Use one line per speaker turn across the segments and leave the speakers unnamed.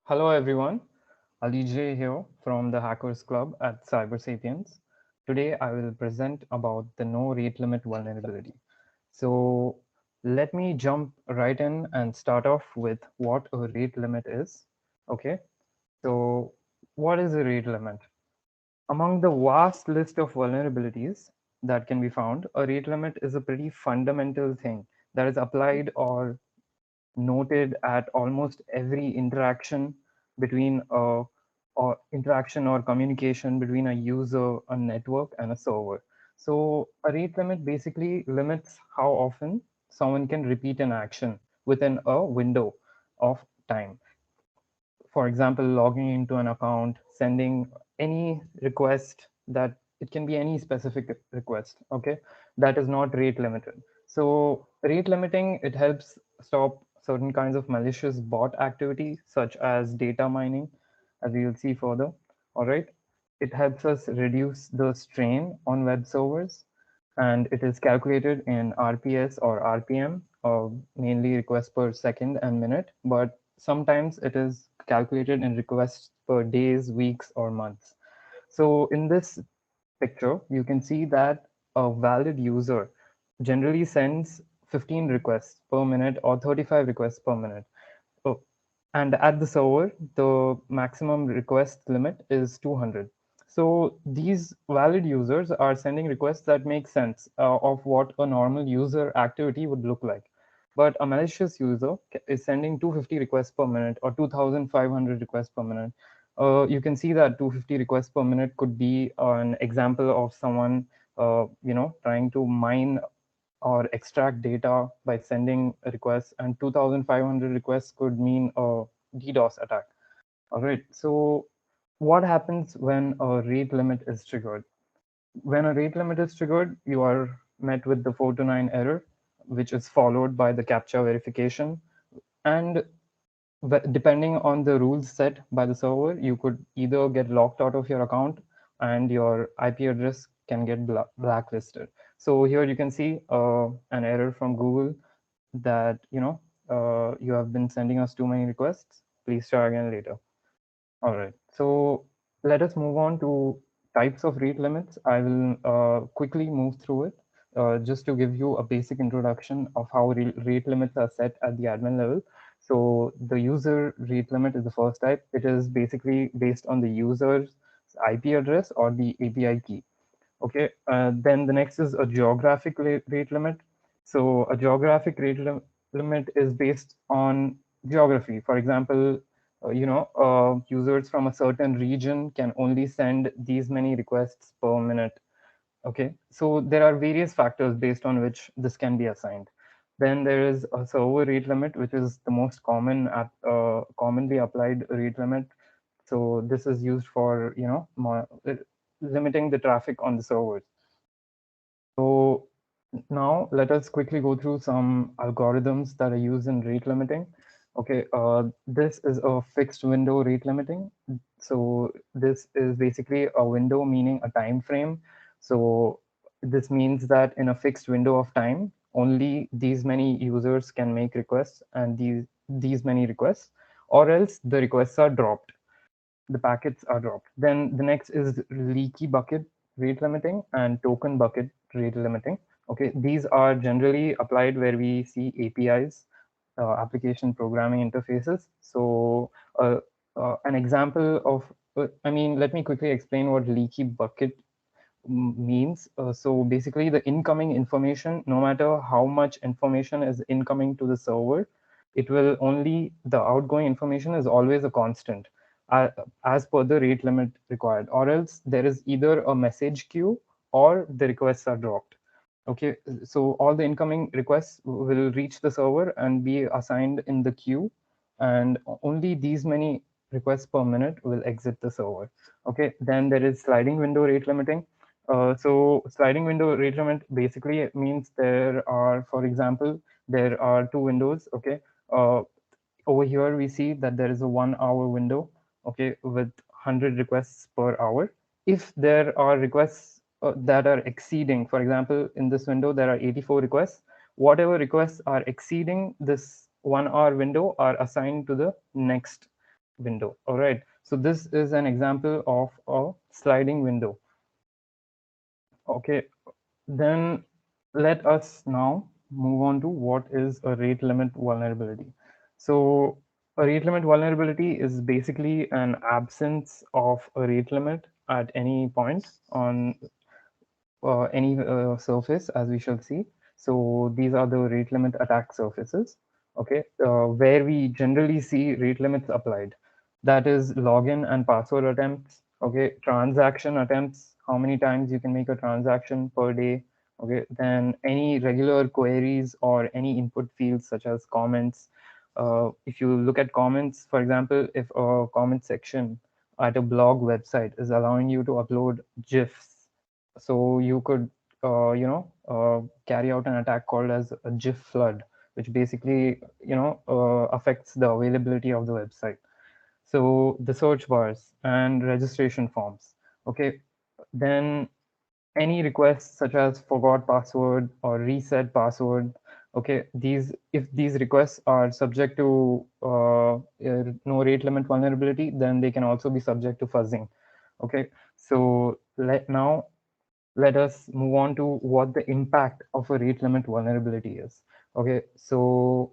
Hello everyone, Ali J here from the Hackers Club at CyberSapiens. Today I will present about the no rate limit vulnerability. So let me jump right in and start off with what a rate limit is. Okay, so what is a rate limit? Among the vast list of vulnerabilities that can be found, a rate limit is a pretty fundamental thing that is applied or noted at almost every interaction between a or interaction or communication between a user, a network, and a server. So a rate limit basically limits how often someone can repeat an action within a window of time. For example, logging into an account, sending any request that it can be any specific request, okay, that is not rate limited. So rate limiting, it helps stop certain kinds of malicious bot activity, such as data mining, as we will see further. All right. It helps us reduce the strain on web servers, and it is calculated in RPS or RPM, mainly requests per second and minute, but sometimes it is calculated in requests per days, weeks, or months. So in this picture, you can see that a valid user generally sends 15 requests per minute or 35 requests per minute. Oh, and at the server, the maximum request limit is 200. So these valid users are sending requests that make sense of what a normal user activity would look like. But a malicious user is sending 250 requests per minute or 2,500 requests per minute. You can see that 250 requests per minute could be an example of someone, trying to mine or extract data by sending requests, and 2,500 requests could mean a DDoS attack. All right. So what happens when a rate limit is triggered? When a rate limit is triggered, you are met with the 429 error, which is followed by the CAPTCHA verification. And depending on the rules set by the server, you could either get locked out of your account and your IP address can get blacklisted. So here you can see an error from Google that, you have been sending us too many requests. Please try again later. All right. So let us move on to types of rate limits. I will quickly move through it just to give you a basic introduction of how rate limits are set at the admin level. So the user rate limit is the first type. It is basically based on the user's IP address or the API key. Okay. Then the next is a geographic rate limit. So a geographic limit is based on geography. For example, users from a certain region can only send these many requests per minute. Okay, so there are various factors based on which this can be assigned. Then there is a server rate limit, which is the most commonly applied rate limit. So this is used for limiting the traffic on the servers. So now let us quickly go through some algorithms that are used in rate limiting. Okay, this is a fixed window rate limiting. So this is basically a window, meaning a time frame. So this means that in a fixed window of time, only these many users can make requests and these many requests, or else the requests are dropped, the packets are dropped. Then the next is leaky bucket rate limiting and token bucket rate limiting. Okay, these are generally applied where we see APIs, application programming interfaces. So an example of, let me quickly explain what leaky bucket means. So basically the incoming information, no matter how much information is incoming to the server, it will only, the outgoing information is always a constant uh, as per the rate limit required, or else there is either a message queue or the requests are dropped. Okay, so all the incoming requests will reach the server and be assigned in the queue, and only these many requests per minute will exit the server. Okay, then there is sliding window rate limiting. So sliding window rate limit basically means there are, for example, there are two windows. Okay, uh, over here we see that there is a 1 hour window, okay, with 100 requests per hour. If there are requests that are exceeding, for example, in this window there are 84 requests, whatever requests are exceeding this 1 hour window are assigned to the next window. All right. So this is an example of a sliding window. Okay. Then let us now move on to what is a rate limit vulnerability. So a rate limit vulnerability is basically an absence of a rate limit at any point on any surface, as we shall see. So these are the rate limit attack surfaces, okay, where we generally see rate limits applied. That is login and password attempts, okay, transaction attempts, how many times you can make a transaction per day, okay, then any regular queries or any input fields such as comments. If you look at comments, for example, if a comment section at a blog website is allowing you to upload GIFs, so you could carry out an attack called as a GIF flood, which basically affects the availability of the website. So the search bars and registration forms, okay, then any requests such as forgot password or reset password, okay, these, if these requests are subject to no rate limit vulnerability, then they can also be subject to fuzzing. Okay, so let us move on to what the impact of a rate limit vulnerability is. Okay, so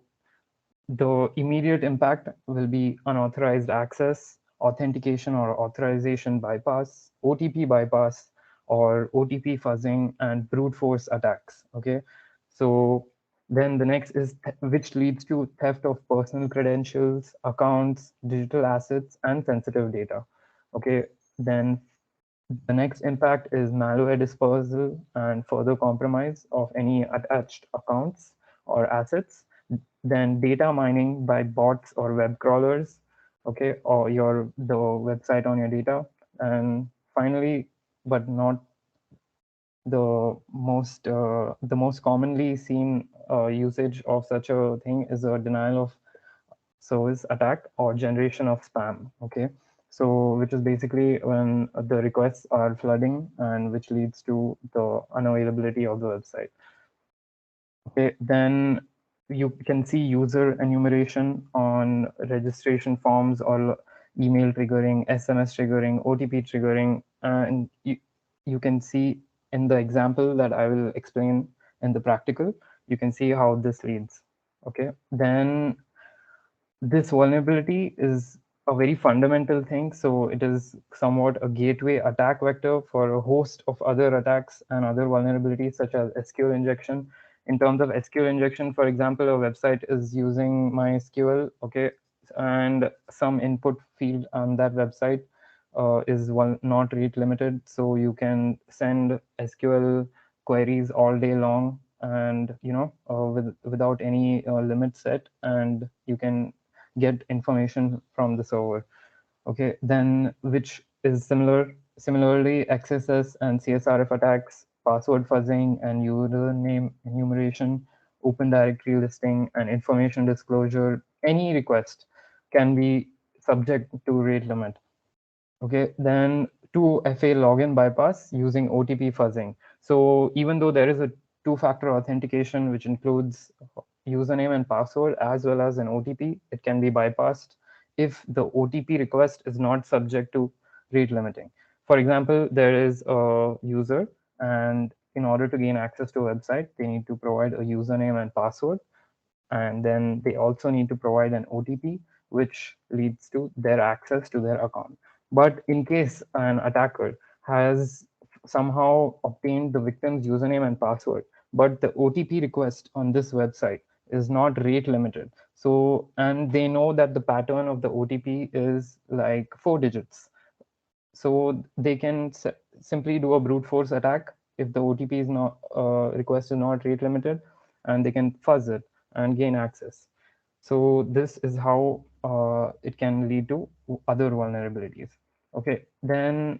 the immediate impact will be unauthorized access, authentication or authorization bypass, OTP bypass, or OTP fuzzing, and brute force attacks. Okay, so then the next is which leads to theft of personal credentials, accounts, digital assets, and sensitive data. Okay, then the next impact is malware dispersal and further compromise of any attached accounts or assets. Then data mining by bots or web crawlers, okay, or the website on your data. And finally, but not the most commonly seen usage of such a thing is a denial of service attack or generation of spam. Okay, so which is basically when the requests are flooding and which leads to the unavailability of the website. Okay, then you can see user enumeration on registration forms or email triggering, SMS triggering, OTP triggering, and you can see in the example that I will explain in the practical, you can see how this leads. Okay, then this vulnerability is a very fundamental thing. So it is somewhat a gateway attack vector for a host of other attacks and other vulnerabilities such as SQL injection. In terms of SQL injection, for example, a website is using MySQL, okay, and some input field on that website is not rate limited. So you can send SQL queries all day long and without any limit set, and you can get information from the server. Okay, then which is similarly XSS and CSRF attacks, password fuzzing and username enumeration, open directory listing and information disclosure. Any request can be subject to rate limit. Okay, then 2FA login bypass using OTP fuzzing. So even though there is a two-factor authentication, which includes username and password as well as an OTP, it can be bypassed if the OTP request is not subject to rate limiting. For example, there is a user, and in order to gain access to a website, they need to provide a username and password, and then they also need to provide an OTP, which leads to their access to their account. But in case an attacker has somehow obtained the victim's username and password, but the OTP request on this website is not rate limited. So, and they know that the pattern of the OTP is like 4 digits. So they can simply do a brute force attack if the OTP is not request is not rate limited, and they can fuzz it and gain access. So this is how it can lead to other vulnerabilities. Okay, then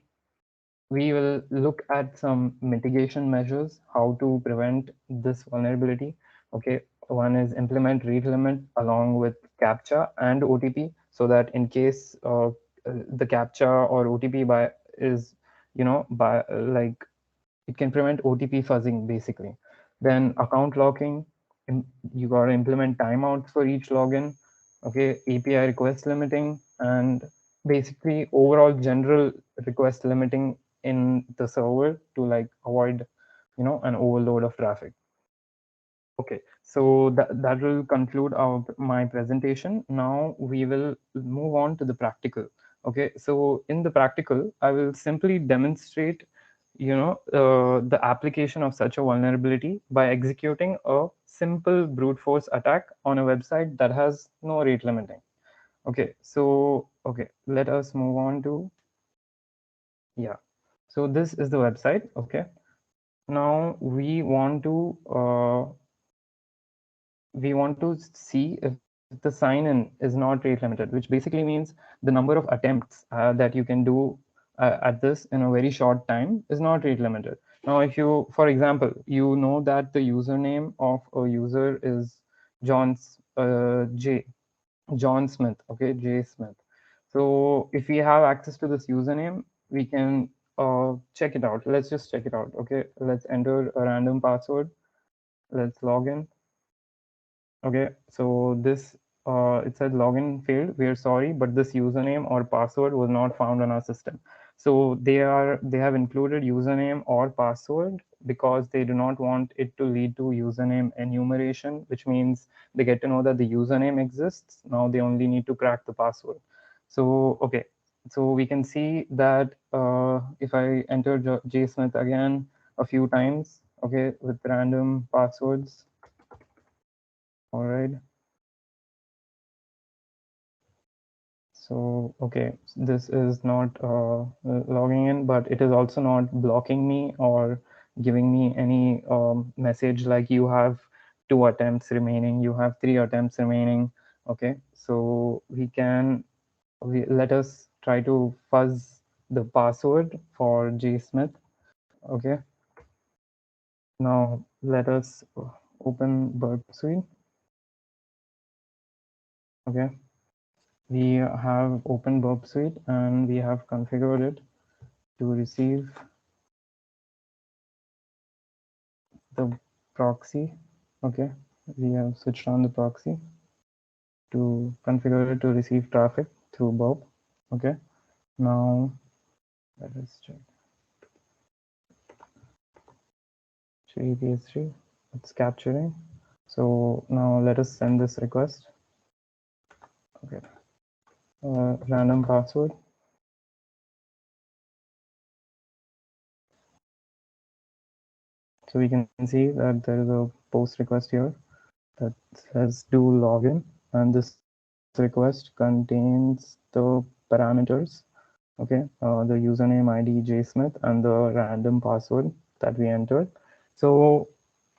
we will look at some mitigation measures, how to prevent this vulnerability. Okay, one is implement rate limit along with CAPTCHA and OTP, so that in case the CAPTCHA or OTP by is, by like, it can prevent OTP fuzzing basically. Then account locking, you got to implement timeouts for each login. okay, API request limiting, and basically overall general request limiting in the server to like avoid, an overload of traffic. Okay, so that will conclude my presentation. Now we will move on to the practical. Okay, so in the practical, I will simply demonstrate, the application of such a vulnerability by executing a simple brute force attack on a website that has no rate limiting. Okay, so okay, let us move on to, yeah. So this is the website. Okay, now we want to see if the sign in is not rate limited, which basically means the number of attempts that you can do at this in a very short time is not rate limited. Now, if you, for example, you know that the username of a user is John Smith, okay, J Smith. So if we have access to this username, we can check it out. Let's just check it out. Okay, let's enter a random password. Let's log in. Okay, so this it said login failed. We are sorry, but this username or password was not found on our system. So they have included username or password because they do not want it to lead to username enumeration, which means they get to know that the username exists. Now they only need to crack the password. So okay, so we can see that if I enter JSmith again a few times, okay, with random passwords, all right. So, okay, this is not logging in, but it is also not blocking me or giving me any message like you have 2 attempts remaining, you have 3 attempts remaining. Okay, so let us try to fuzz the password for JSmith. Okay, now let us open Burp Suite. Okay, we have opened Burp Suite and we have configured it to receive the proxy. Okay, we have switched on the proxy to configure it to receive traffic through Bob. Okay, now let us check. 3PS3, it's capturing. So now let us send this request. Okay, random password. So we can see that there is a post request here that says do login, and this request contains the parameters. Okay, the username ID JSmith and the random password that we entered. So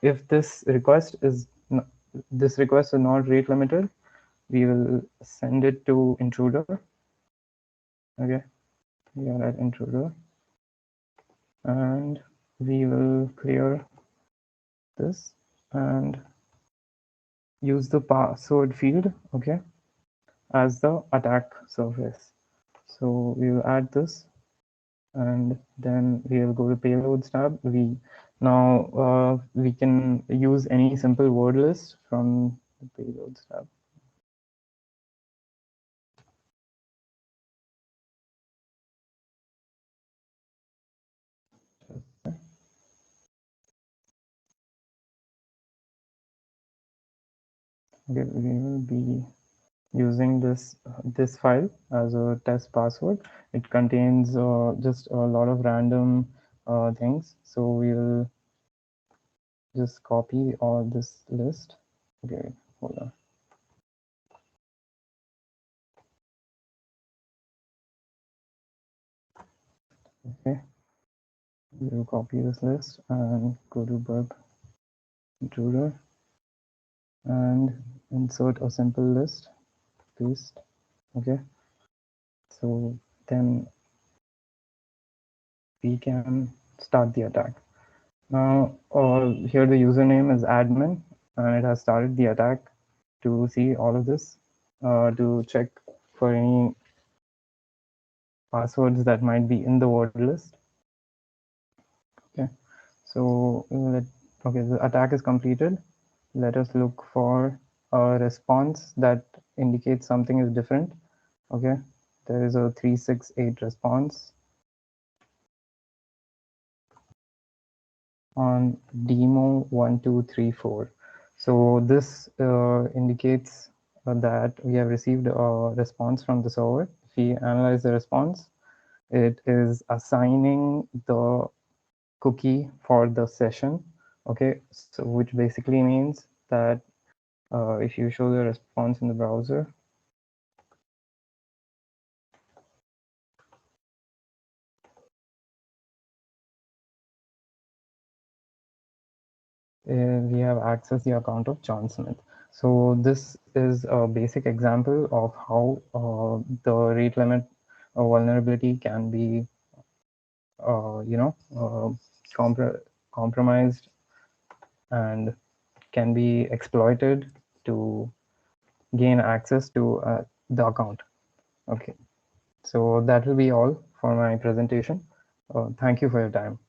if this request is not rate limited, we will send it to intruder. Okay, we are at intruder, and we will clear this and use the password field, okay, as the attack surface. So we will add this, and then we will go to payloads tab. We can use any simple word list from the payloads tab. Okay, we will be using this file as a test password. It contains just a lot of random things. So we will just copy all this list. Okay, hold on. Okay, we will copy this list and go to burp intruder and insert a simple list, paste. Okay, so then we can start the attack. Now, here the username is admin, and it has started the attack to see all of this, to check for any passwords that might be in the word list. Okay, so okay, the attack is completed. Let us look for a response that indicates something is different. Okay, there is a 368 response on demo 1234. So this indicates that we have received a response from the server. If we analyze the response, it is assigning the cookie for the session. Okay, so which basically means that if you show the response in the browser, we have accessed the account of John Smith. So this is a basic example of how the rate limit vulnerability can be, compromised and can be exploited to gain access to the account. Okay, so that will be all for my presentation. Thank you for your time.